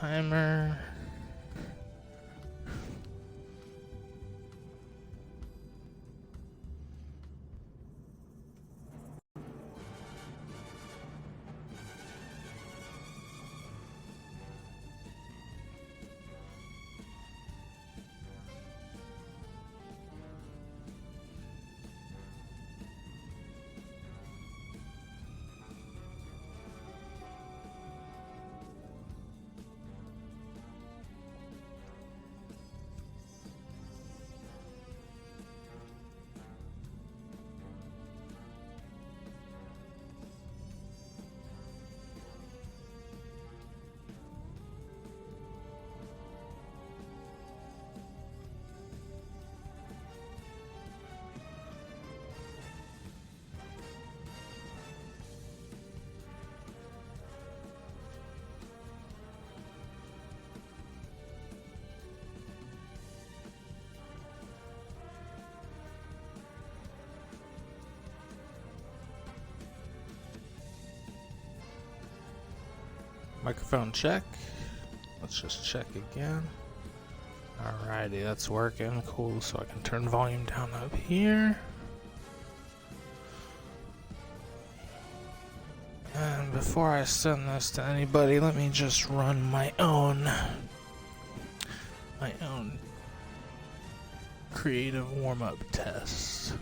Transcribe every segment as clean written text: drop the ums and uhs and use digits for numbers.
timer. Microphone check. Let's just check again. Alrighty, that's working. Cool, so I can turn volume down up here. And before I send this to anybody, let me just run my own creative warm-up test.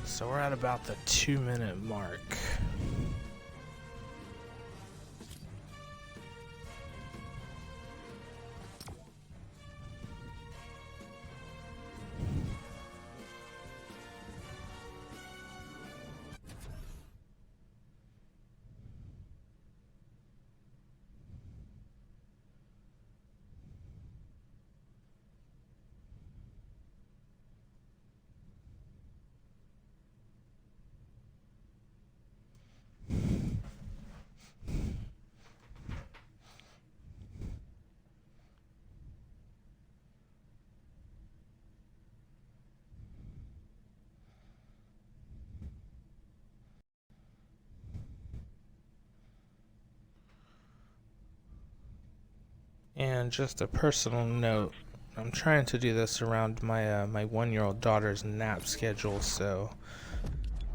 So we're at about the 2-minute mark. And just a personal note, I'm trying to do this around my my 1-year-old daughter's nap schedule, so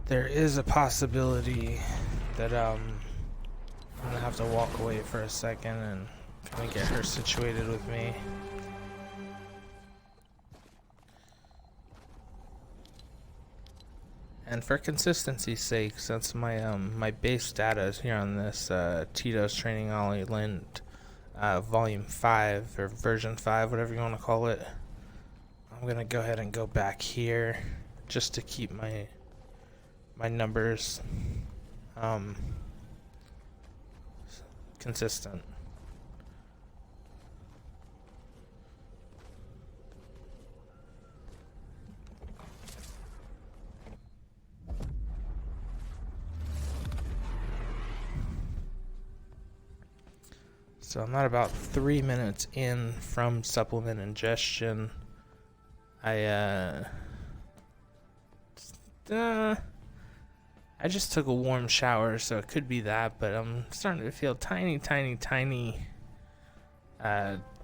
there is a possibility that I'm gonna have to walk away for a second and kind of get her situated with me. And for consistency's sake, since my my base data is here on this Tito's Training Island volume 5 or version 5, whatever you want to call it, I'm gonna go ahead and go back here just to keep my numbers consistent. So I'm at about 3 minutes in from supplement ingestion. I just took a warm shower, so it could be that, but I'm starting to feel tiny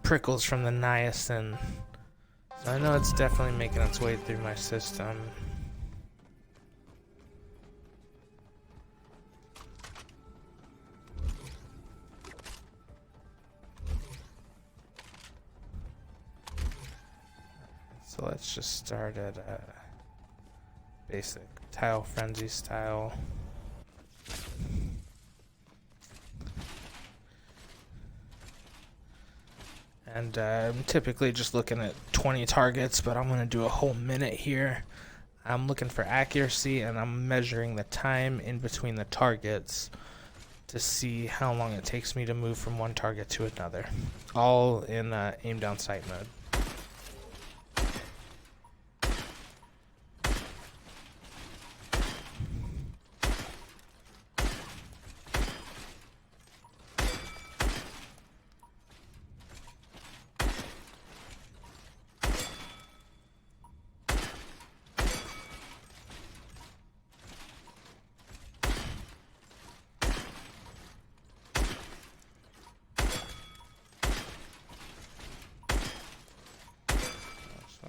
prickles from the niacin. So I know it's definitely making its way through my system. So let's just start at basic tile frenzy style. And I'm typically just looking at 20 targets, but I'm going to do a whole minute here. I'm looking for accuracy, and I'm measuring the time in between the targets to see how long it takes me to move from one target to another. All in aim down sight mode.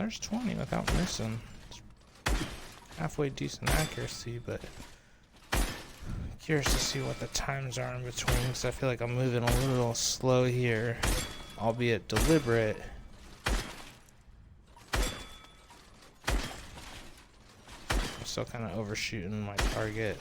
there's 20 without missing. Halfway decent accuracy, but curious to see what the times are in between, because I feel like I'm moving a little slow here, albeit deliberate. I'm still kind of overshooting my target.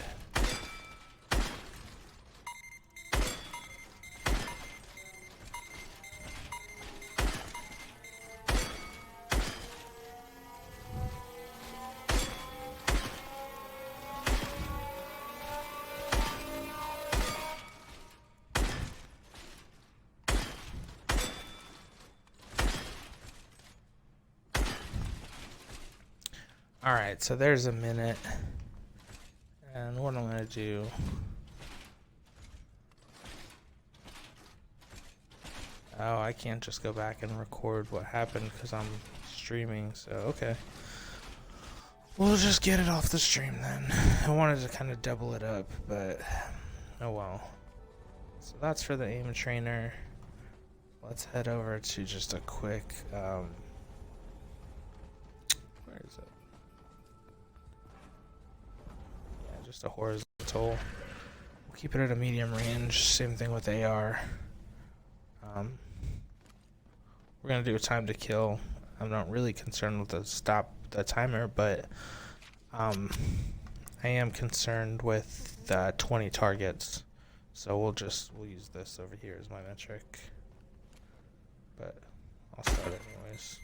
Alright, so there's a minute. And what I'm going to do... Oh, I can't just go back and record what happened because I'm streaming, so okay. We'll just get it off the stream then. I wanted to kind of double it up, but oh well. So that's for the aim trainer. Let's head over to just a quick... where is it? Just a horizontal. We'll keep it at a medium range. Same thing with AR. We're gonna do a time to kill. I'm not really concerned with the timer, but I am concerned with the 20 targets. So we'll use this over here as my metric. But I'll start it anyways.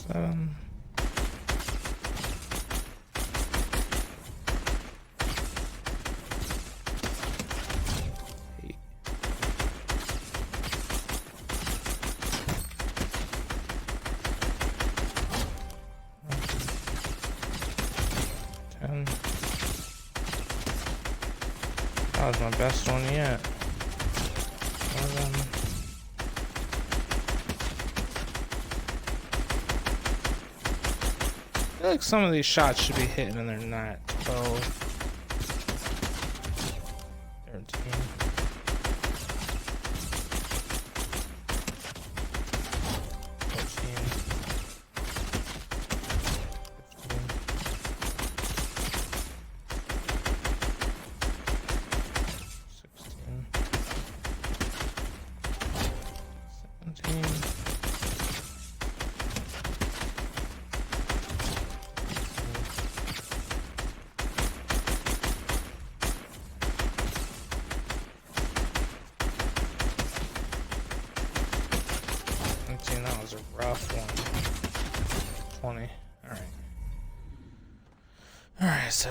Seven. Eight. 10. That was my best one yet. 11. I feel like some of these shots should be hitting and they're not. 12, 13, 14, 15, 16, 17. 17, that was a rough one. 20. Alright. Alright, so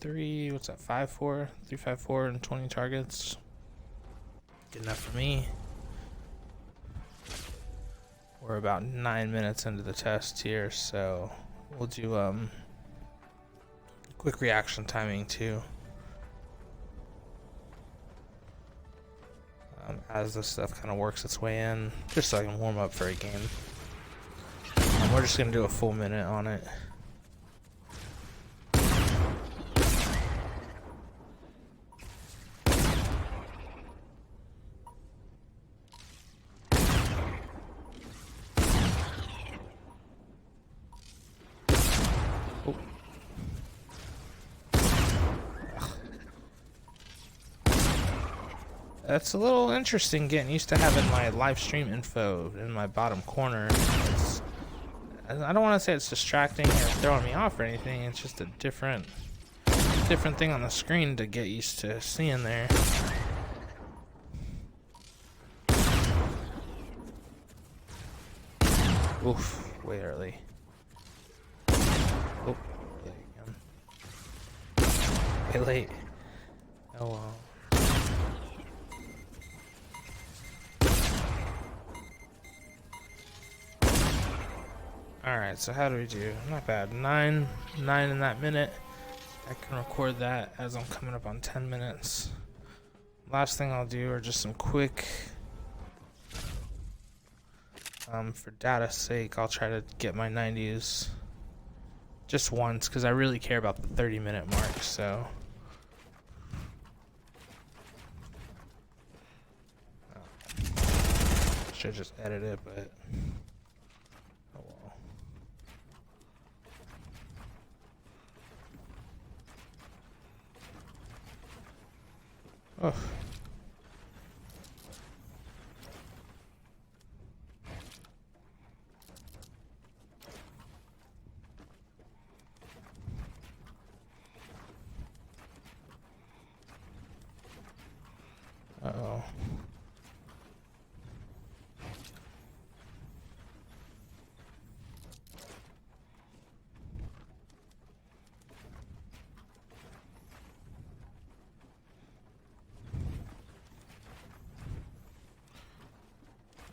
3, what's that? 5-4? 3-5-4 and 20 targets. Good enough for me. We're about 9 minutes into the test here, so we'll do quick reaction timing too. As this stuff kind of works its way in, just so I can warm up for a game. We're just gonna do a full minute on it. Oh. That's a little interesting, getting used to having my live stream info in my bottom corner. I don't want to say it's distracting or throwing me off or anything. It's just a different thing on the screen to get used to seeing there. Oof, way early. Oh, yeah, way late. Oh well. Alright, so how do we do? Not bad. 9 in that minute. I can record that as I'm coming up on 10 minutes. Last thing I'll do are just some quick, for data's sake, I'll try to get my 90s just once, because I really care about the 30-minute mark, so. Should just edit it, but oh well. Oh. Uh-oh.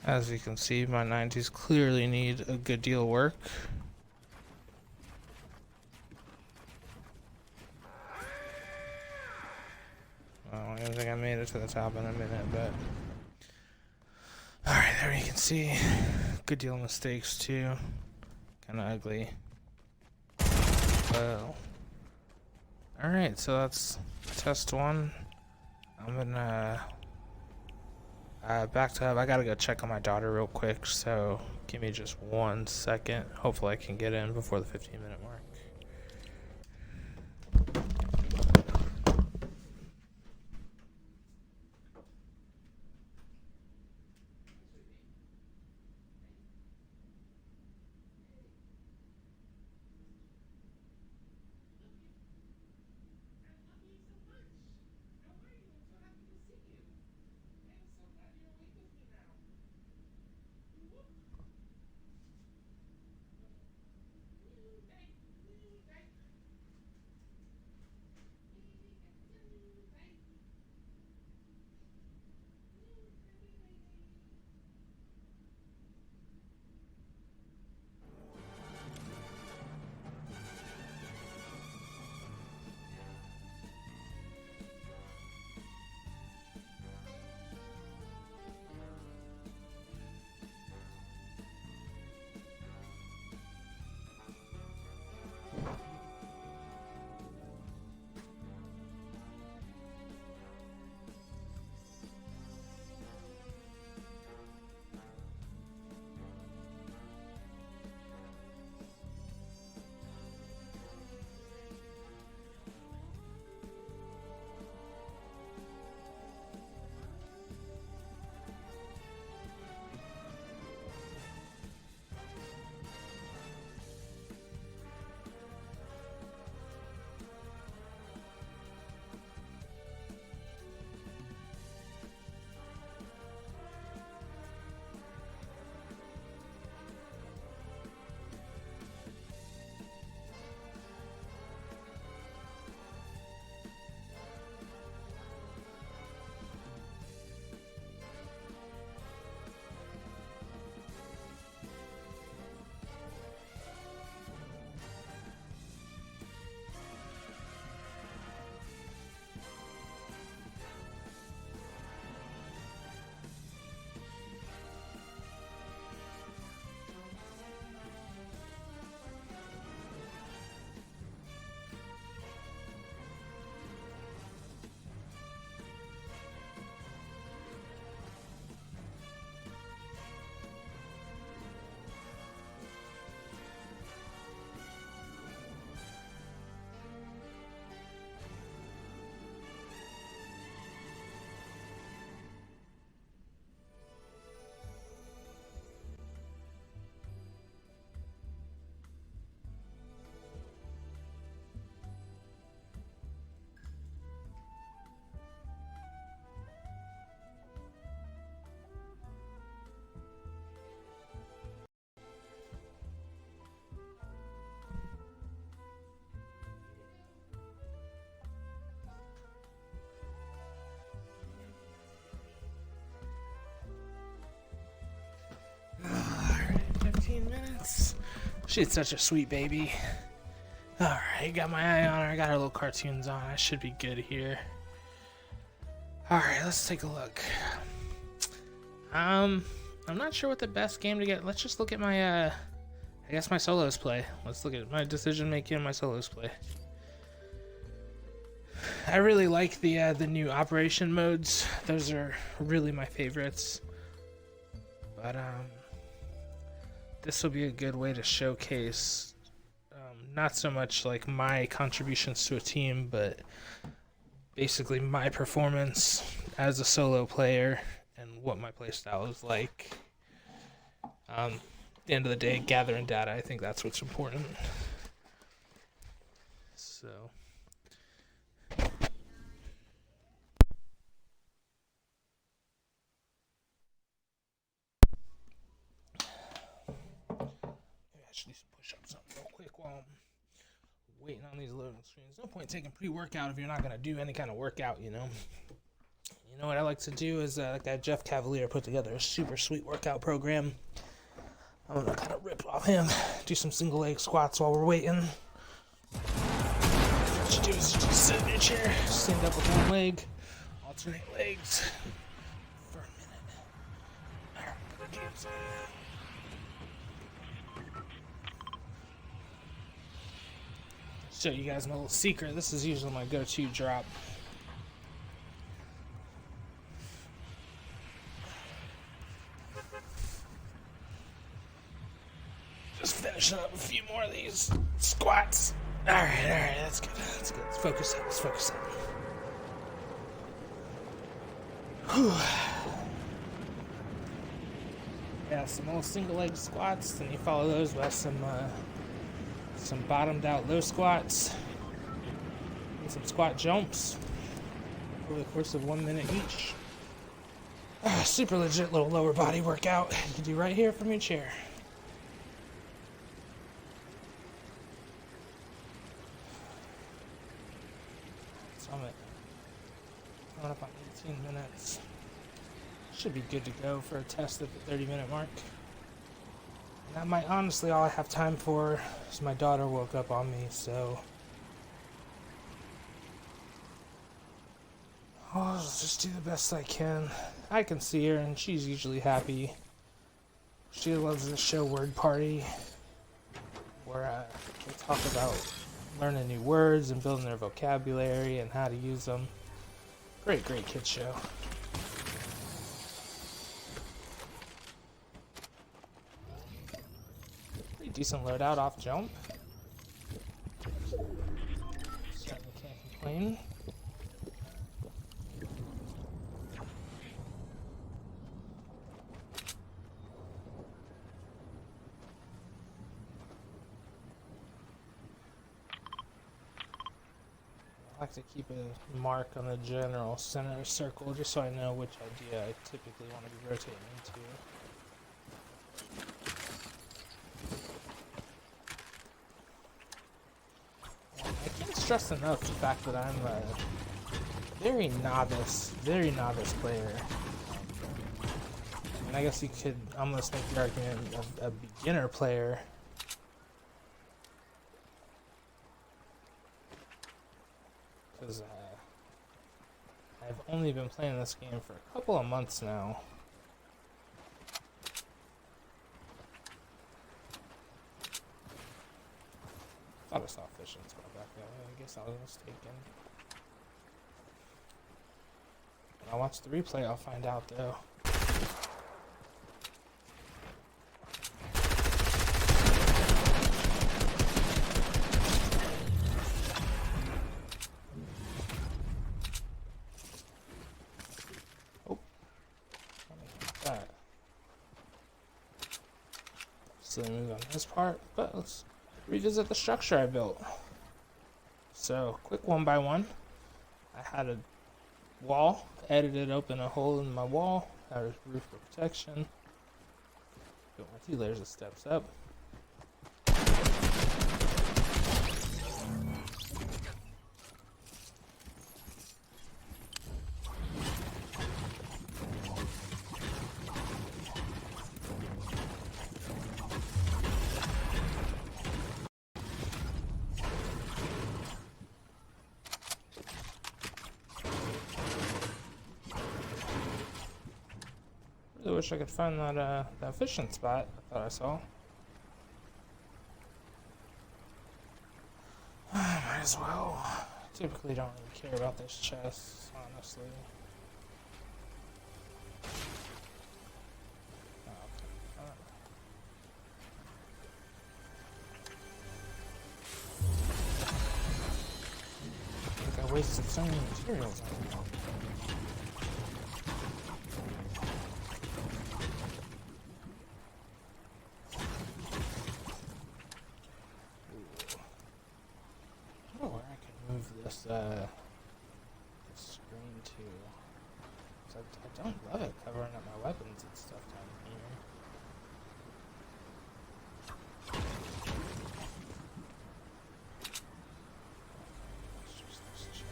As you can see, my 90s clearly need a good deal of work. I don't even think I made it to the top in a minute, but alright, there you can see. Good deal of mistakes too. Kinda ugly. Well. Alright, so that's test 1. I'm gonna back to up. I gotta go check on my daughter real quick, so give me just 1 second. Hopefully I can get in before the 15-minute mark. She's such a sweet baby. Alright, got my eye on her. I got her little cartoons on. I should be good here. Alright, let's take a look. I'm not sure what the best game to get. Let's just look at my, I guess my solos play. Let's look at my decision making and my solos play. I really like the new operation modes. Those are really my favorites. But this will be a good way to showcase not so much like my contributions to a team, but basically my performance as a solo player and what my playstyle is like. At the end of the day, gathering data, I think that's what's important. So. Actually, push up something real quick while I'm waiting on these loading screens. No point taking pre-workout if you're not going to do any kind of workout, you know. You know what I like to do is that guy Jeff Cavalier put together a super sweet workout program. I'm going to kind of rip off him, do some single leg squats while we're waiting. What you do is you just sit in your chair, stand up with one leg, alternate legs for a minute. Alright, put the games on now. Show you guys my little secret. This is usually my go-to drop. Just finishing up a few more of these squats. Alright, that's good. That's good. Let's focus up. Let's focus up. Whew. Yeah, some little single leg squats. Then you follow those with some bottomed out low squats and some squat jumps over the course of 1 minute each. Super legit little lower body workout you can do right here from your chair. So I'm coming up on 18 minutes. Should be good to go for a test at the 30-minute mark. That might honestly all I have time for is my daughter woke up on me, so I'll just do the best I can. I can see her and she's usually happy. She loves the show Word Party, where they talk about learning new words and building their vocabulary and how to use them. Great kid show. Decent loadout off jump. Certainly can't complain. I like to keep a mark on the general center circle just so I know which idea I typically want to be rotating into. Stress enough the fact that I'm a very novice player. And I guess you could almost make the argument of a beginner player. Because I've only been playing this game for a couple of months now. Thought I saw a fishing spot back there. I guess I was mistaken. When I watch the replay, I'll find out though. Oh, that. Silly move on this part, but let's revisit the structure I built. So, quick one by one. I had a wall, edited open a hole in my wall, had a roof for protection. Built my 2 layers of steps up. really wish I could find that fishing spot I thought I saw. Might as well. Typically don't really care about those chests, honestly. Oh, okay. I think I wasted so many materials on it. I don't know where I can move this screen to. 'Cause I don't love it covering up my weapons and stuff down here. Let's just this chest.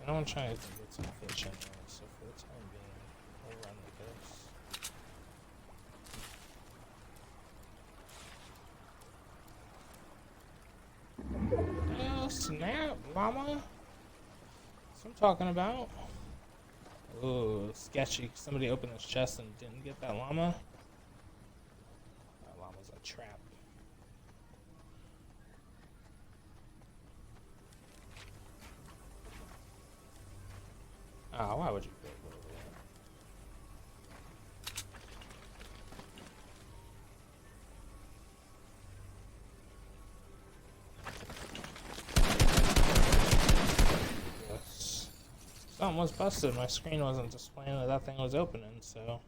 And I'm trying to get some fish anyway, so for the time being, we'll run with this. Oh, snap, mama. That's what I'm talking about. Ooh, sketchy. Somebody opened this chest and didn't get that llama. That llama's a trap. Oh, why would you go over there? Yes. Something was busted. My screen wasn't displaying that thing was opening, so.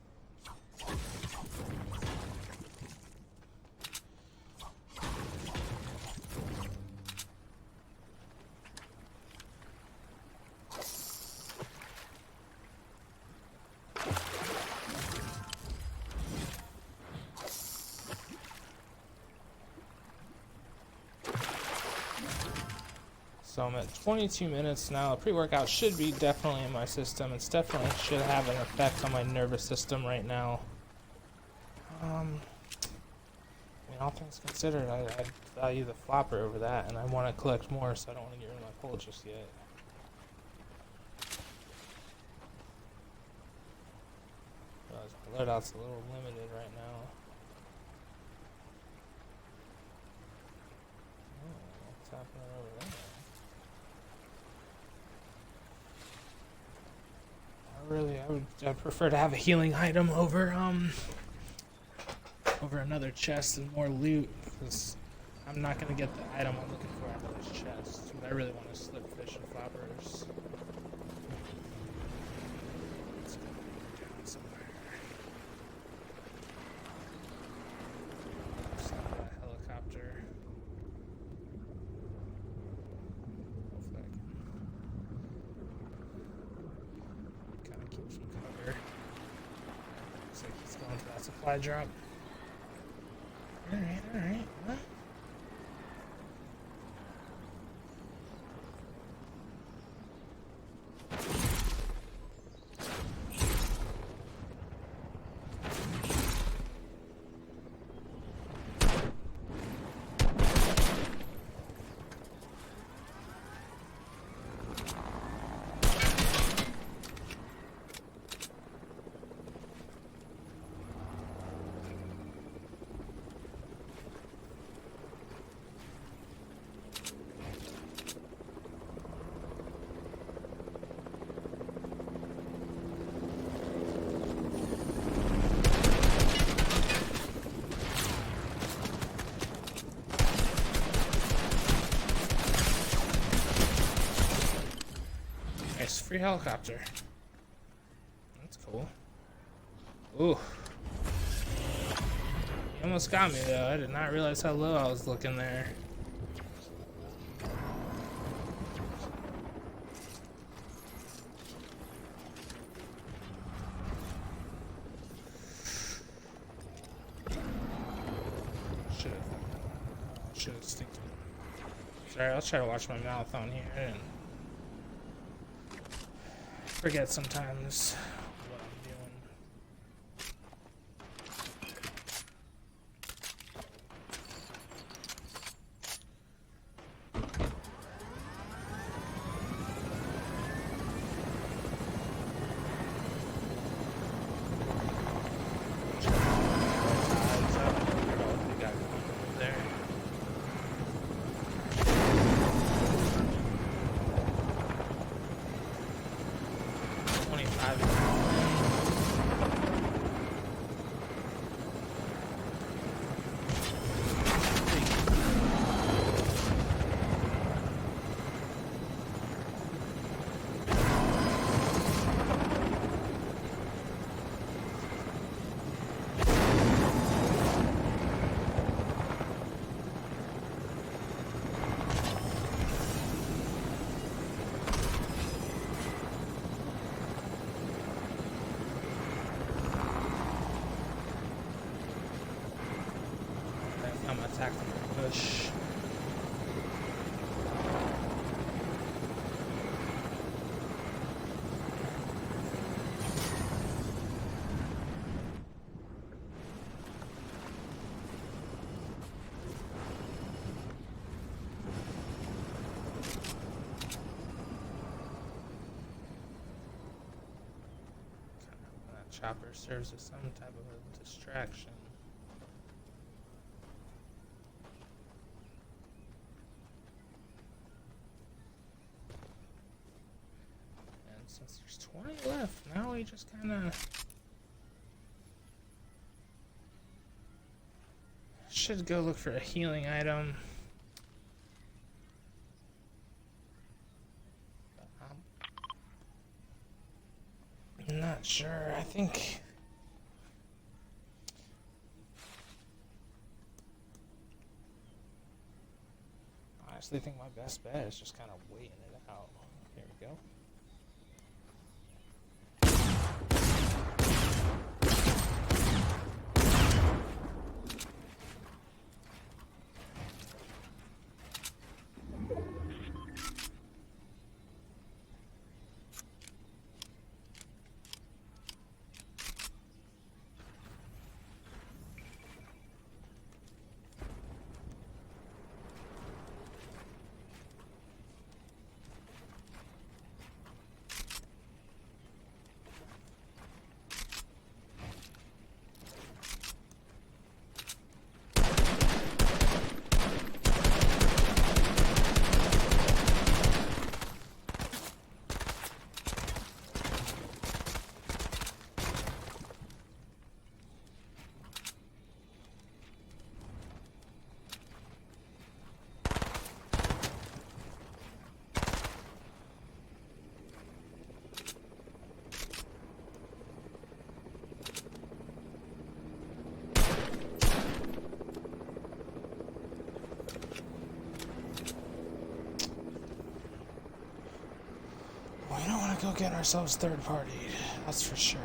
So I'm at 22 minutes now. Pre-workout should be definitely in my system. It's definitely should have an effect on my nervous system right now. I mean, all things considered, I value the flopper over that, and I want to collect more, so I don't want to get rid of my pole just yet. My loadout's a little limited right now. Oh, what's happening over there? I'd prefer to have a healing item over another chest and more loot, because I'm not gonna get the item I'm looking for out of this chest. But I really want to slip fish and floppers. Let's go down somewhere. Outside of that helicopter. Hopefully I can kind of keep some cover. Looks like he's going to that supply drop. Alright, what? Nice, free helicopter. That's cool. Ooh. He almost got me though. I did not realize how low I was looking there. Should have sticked. Sorry, I'll try to watch my mouth on here and forget sometimes what I'm doing. chopper serves as some type of a distraction. And since there's 20 left, now we just kind of should go look for a healing item. I'm not sure. I honestly think my best bet is just kind of waiting it out. Here we go. We don't want to go get ourselves third party, that's for sure.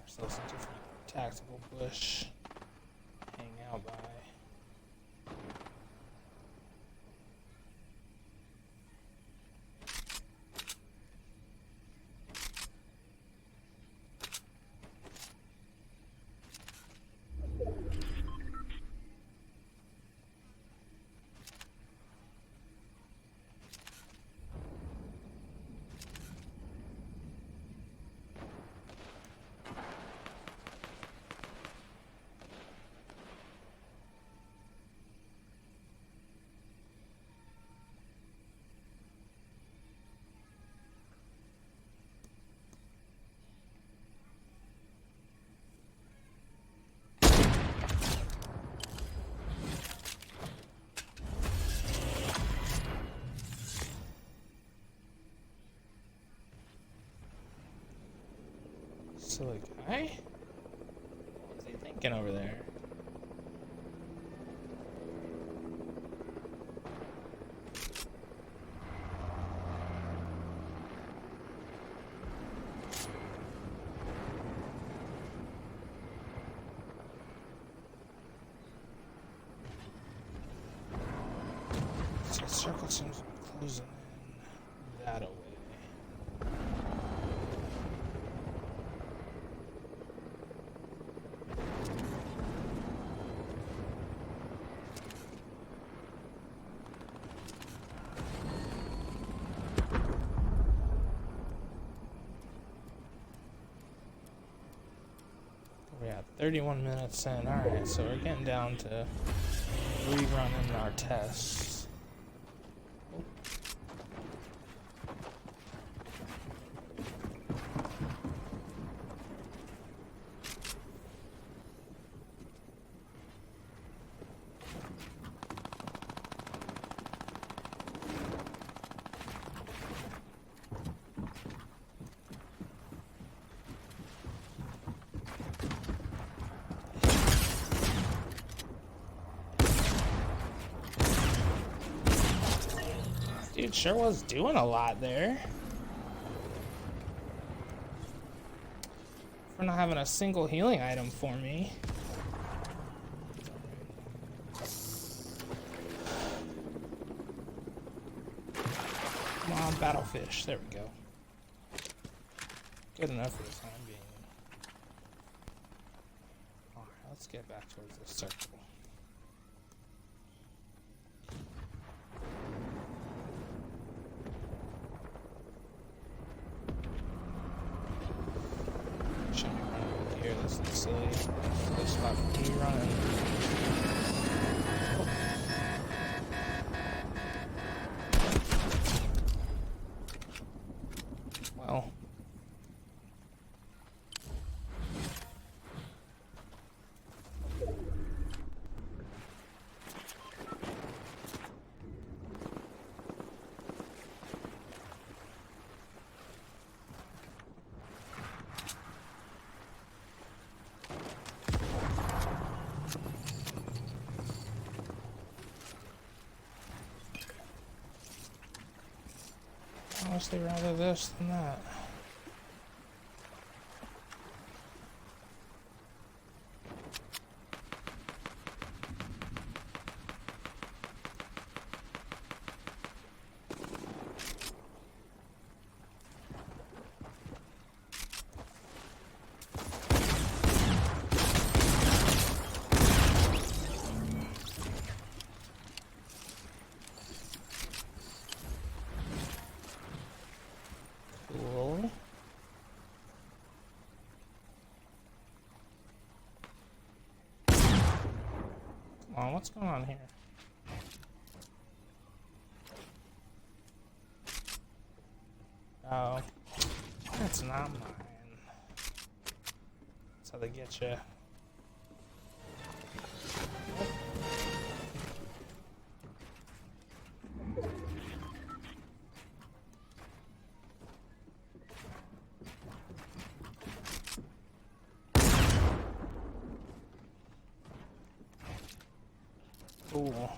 Ourselves a different tactical bush, hang out by. Silly guy? What was he thinking over there? So the circle seems to be closing in that away. We're at 31 minutes in. Alright, so we're getting down to rerunning our tests. Oh. Dude sure was doing a lot there. For not having a single healing item for me. Come on, battlefish. There we go. Good enough for the time being. Alright, let's get back towards this circle. Shouldn't be running over here. This is silly. Good spot for me running. Well. Honestly, rather this than that. Cool. Come on, what's going on here? Oh, that's not mine. That's how they get you. Cool.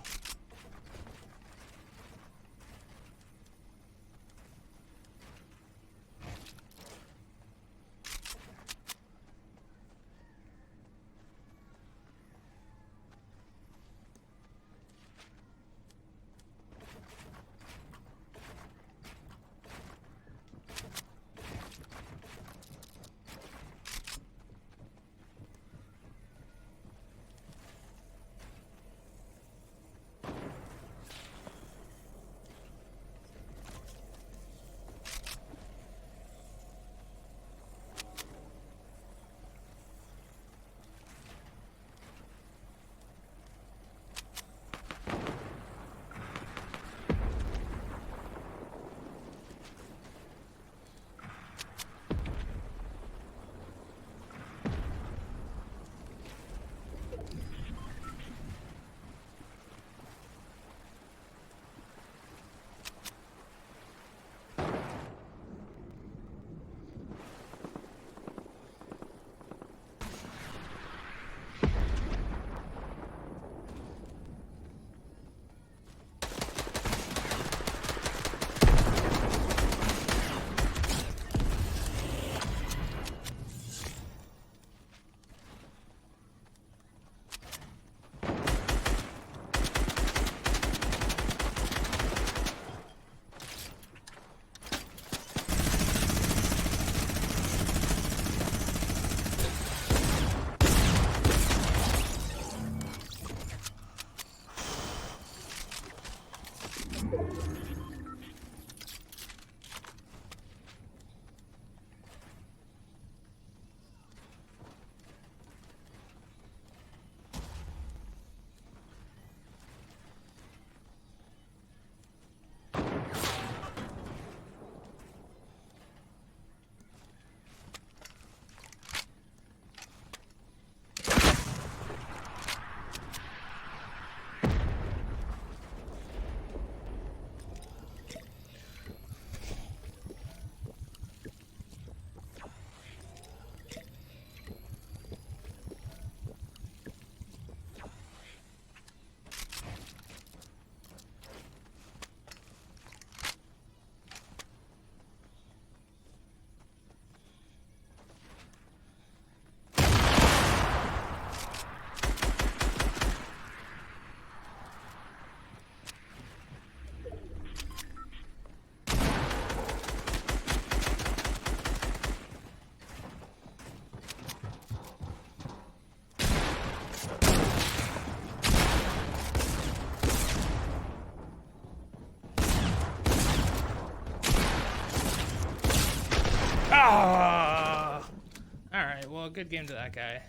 good game to that guy.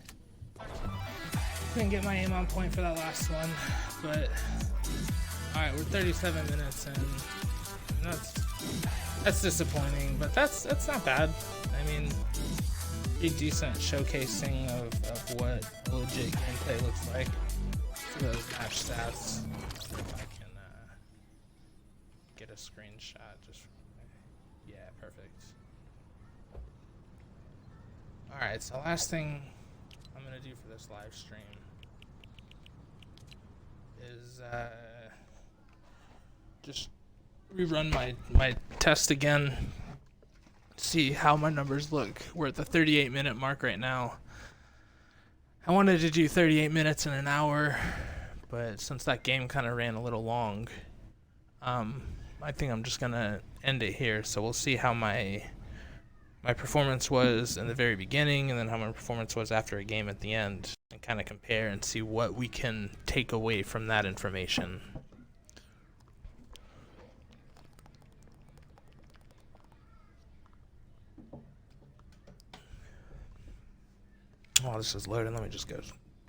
Couldn't get my aim on point for that last one, but alright, we're 37 minutes in. That's disappointing, but that's not bad. I mean, pretty decent showcasing of what a legit gameplay looks like. For those match stats. If I can get a screenshot just from yeah, perfect. Alright, so last thing I'm gonna do for this live stream is just rerun my test again, see how my numbers look. We're at the 38-minute mark right now. I wanted to do 38 minutes in an hour, but since that game kind of ran a little long, I think I'm just gonna end it here. So we'll see how my performance was in the very beginning, and then how my performance was after a game at the end, and kind of compare and see what we can take away from that information. While this is loading, let me just go.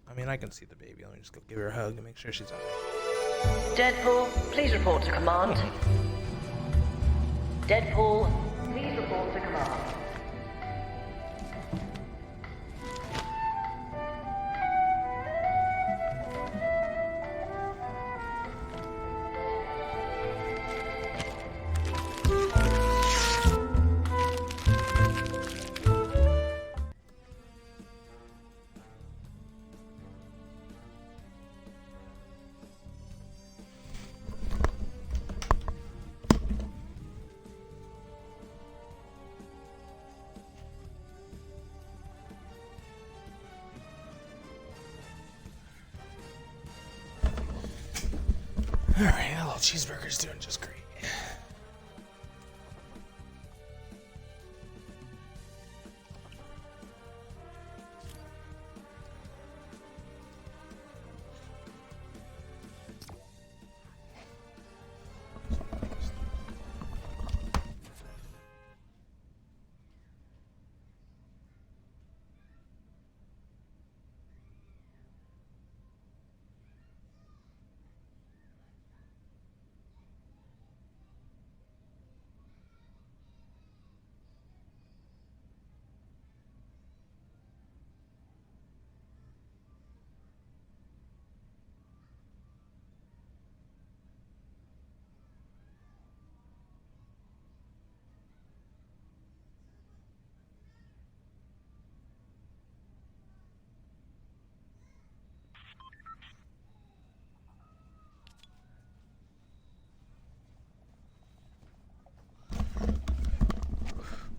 I mean, I can see the baby. Let me just go give her a hug and make sure she's alright. Deadpool, please report to command. Deadpool, please report to command. Alright, that little cheeseburger's doing just great.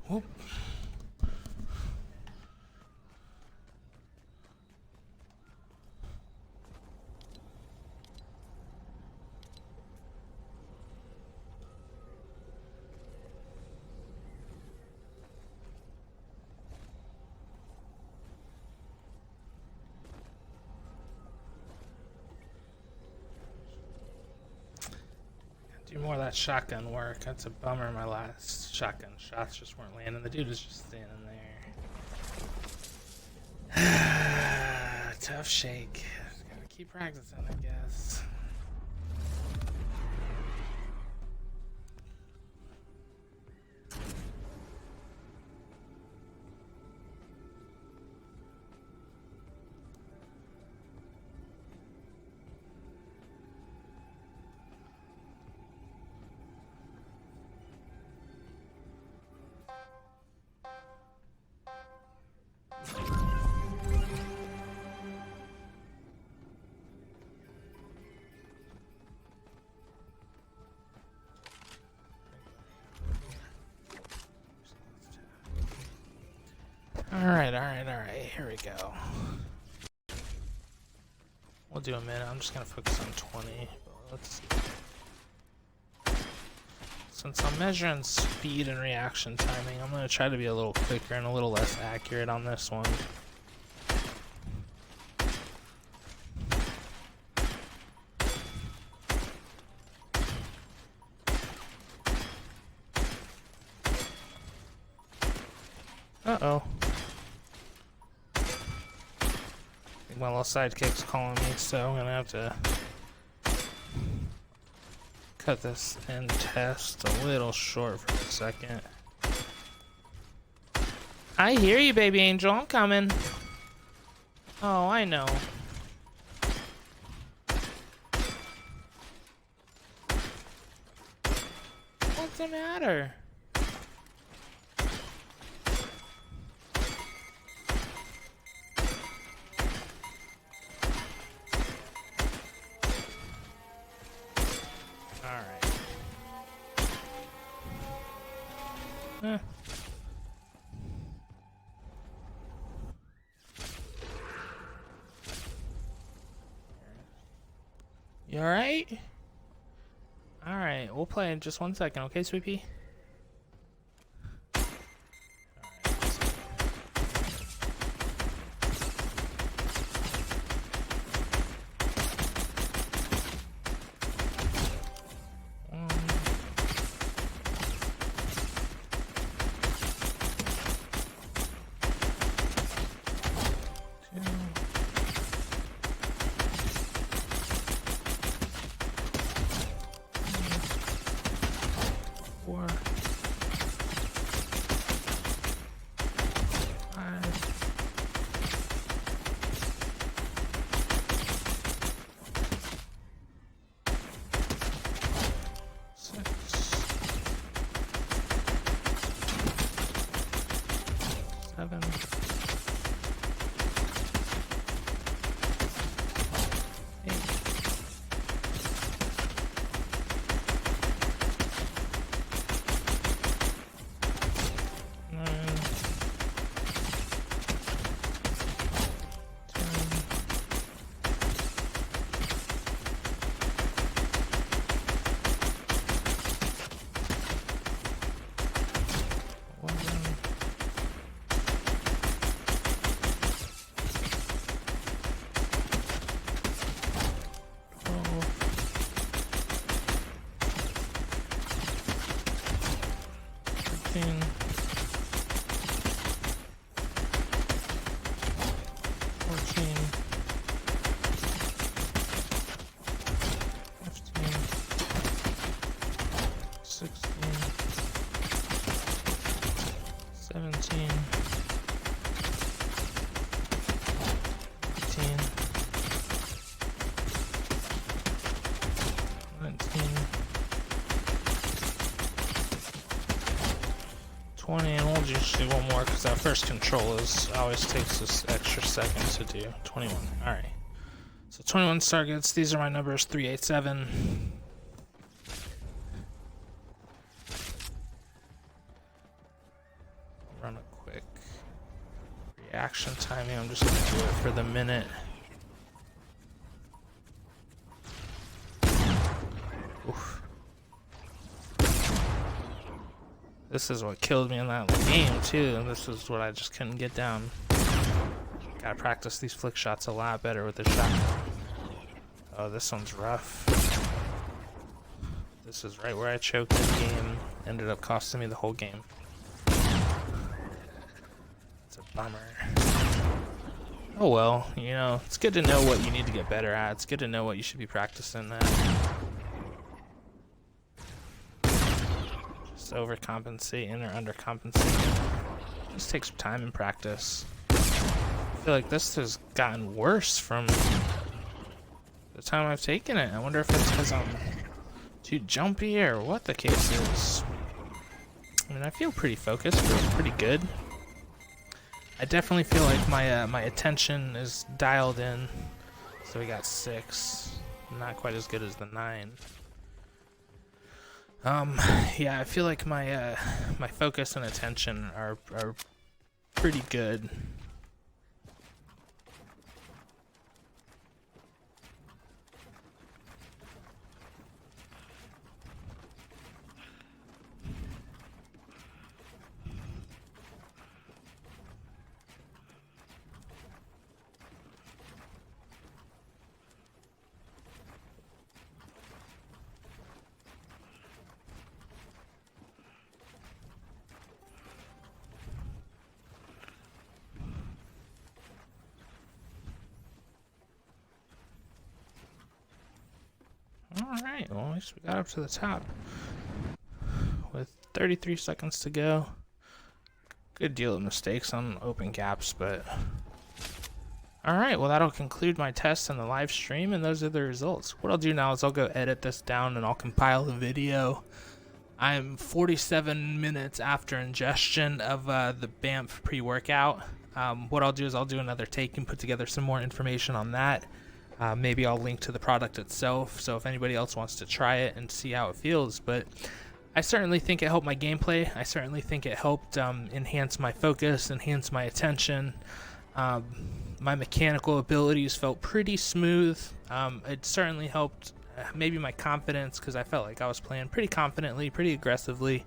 Whoop. Do more of that shotgun work. That's a bummer. My last shotgun shots just weren't landing. The dude was just standing there. Tough shake. Gotta keep practicing, I guess. Alright, here we go. We'll do a minute. I'm just gonna focus on 20. Let's see. Since I'm measuring speed and reaction timing, I'm gonna try to be a little quicker and a little less accurate on this one. Uh-oh. my little sidekick's calling me, so I'm gonna have to cut this end test a little short for a second. I hear you, baby angel. I'm coming. Oh, I know. What's the matter? Alright. You alright? Alright, we'll play in just 1 second, okay, Sweet Pea? Seven. And we'll just do one more because that first control always takes this extra second to do. 21. Alright. So 21 targets. These are my numbers 387. Run a quick reaction timing. I'm just going to do it for the minute. Oof. This is what killed me in that game, too, and this is what I just couldn't get down. Gotta practice these flick shots a lot better with the shotgun. Oh, this one's rough. This is right where I choked the game. Ended up costing me the whole game. It's a bummer. Oh well, you know, it's good to know what you need to get better at. It's good to know what you should be practicing at. Overcompensating or undercompensating. Just takes time and practice. I feel like this has gotten worse from the time I've taken it. I wonder if it's because I'm too jumpy or what the case is. I mean, I feel pretty focused, feel pretty good. I definitely feel like my attention is dialed in. So we got 6. Not quite as good as the 9. Yeah, I feel like my focus and attention are pretty good. Alright, well, at least we got up to the top. With 33 seconds to go. Good deal of mistakes on open gaps, but... Alright, well, that'll conclude my test and the live stream, and those are the results. What I'll do now is I'll go edit this down and I'll compile the video. I'm 47 minutes after ingestion of the B.A.M.F pre-workout. What I'll do is I'll do another take and put together some more information on that. Maybe I'll link to the product itself, so if anybody else wants to try it and see how it feels. But I certainly think it helped my gameplay. I certainly think it helped enhance my focus, enhance my attention. My mechanical abilities felt pretty smooth. It certainly helped maybe my confidence, because I felt like I was playing pretty confidently, pretty aggressively.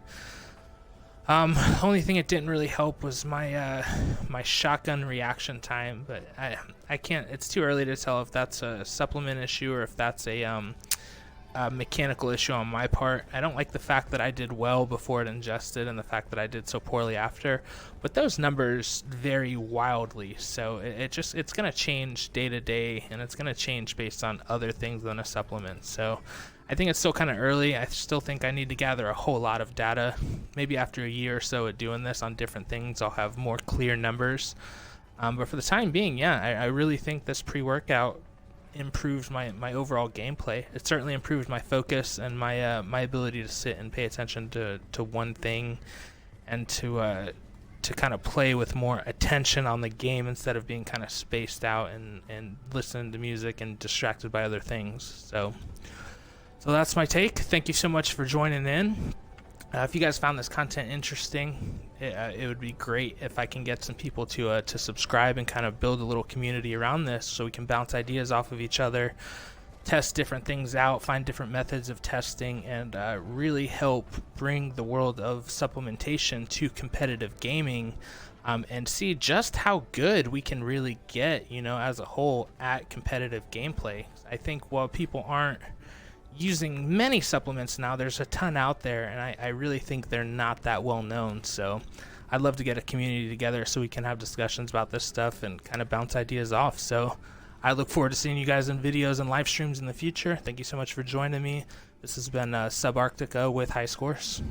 Only thing it didn't really help was my my shotgun reaction time, but I can't, it's too early to tell if that's a supplement issue or if that's a mechanical issue on my part. I don't like the fact that I did well before it ingested and the fact that I did so poorly after, but those numbers vary wildly, so it's going to change day to day, and it's going to change based on other things than a supplement. So I think it's still kind of early. I still think I need to gather a whole lot of data. Maybe after a year or so of doing this on different things, I'll have more clear numbers. But for the time being, yeah, I really think this pre-workout improved my overall gameplay. It certainly improved my focus and my ability to sit and pay attention to one thing, and to kind of play with more attention on the game instead of being kind of spaced out and listening to music and distracted by other things. So that's my take. Thank you so much for joining in. If you guys found this content interesting, it would be great if I can get some people to subscribe and kind of build a little community around this, so we can bounce ideas off of each other, test different things out, find different methods of testing, and really help bring the world of supplementation to competitive gaming, and see just how good we can really get, as a whole at competitive gameplay. I think while people aren't using many supplements now, there's a ton out there, and I really think they're not that well known. So I'd love to get a community together so we can have discussions about this stuff and kind of bounce ideas off. So I look forward to seeing you guys in videos and live streams in the future. Thank you so much for joining me. This has been Subarctica with High Scores.